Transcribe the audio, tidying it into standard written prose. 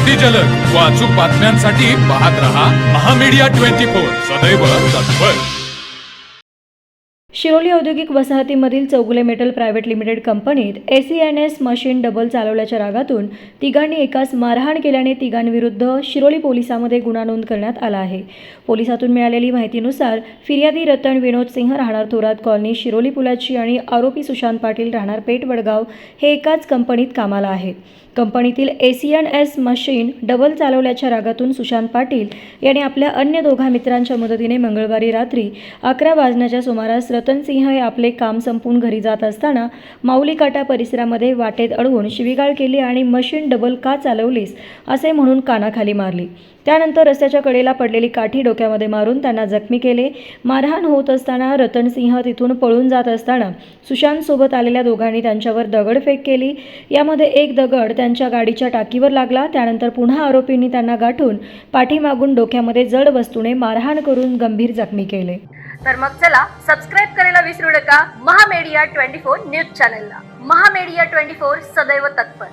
अति जलद व अचूक बातम्यांसाठी पाहत रहा महामीडिया 24 सदैव तत्पर। शिरोली औद्योगिक वसाहतीमधील चौगुले मेटल प्रायव्हेट लिमिटेड कंपनीत ACNS मशीन डबल चालवल्याच्या रागातून तिघांनी एकास मारहाण केल्याने तिघांविरुद्ध शिरोली पोलिसांमध्ये गुन्हा नोंद करण्यात आला आहे। पोलिसातून मिळालेली माहितीनुसार फिर्यादी रतन विनोद सिंह राहणार थोरात कॉलनी शिरोली पुलाची आणि आरोपी सुशांत पाटील राहणार पेठ वडगाव हे एकाच कंपनीत कामाला आहेत। कंपनीतील ACNS मशीन डबल चालवल्याच्या रागातून सुशांत पाटील यांनी आपल्या अन्य दोघा मित्रांच्या मदतीने मंगळवारी रात्री 11 वाजण्याच्या सुमारास रतन सिंह हे आपले काम संपवून घरी जात असताना माऊली काटा परिसरामध्ये वाटेत अडवून शिवीगाळ केली आणि मशीन डबल का चालवलीस असे म्हणून कानाखाली मारली। त्यानंतर रस्त्याच्या कडेला पडलेली काठी डोक्यामध्ये मारून त्यांना जखमी केले। मारहाण होत असताना रतन सिंह तिथून पळून जात असताना सुशांत सोबत आलेल्या दोघांनी त्यांच्यावर दगडफेक केली। यामध्ये एक दगड त्यांच्या गाडीच्या टाकीवर लागला। त्यानंतर पुन्हा आरोपींनी त्यांना गाठून पाठीमागून डोक्यामध्ये जड वस्तूने मारहाण करून गंभीर जखमी केले। तर मग चला सबस्क्राइब करायला विसरू नका महामीडिया 24 न्यूज चॅनलला। महामीडिया 24 सदैव तत्पर।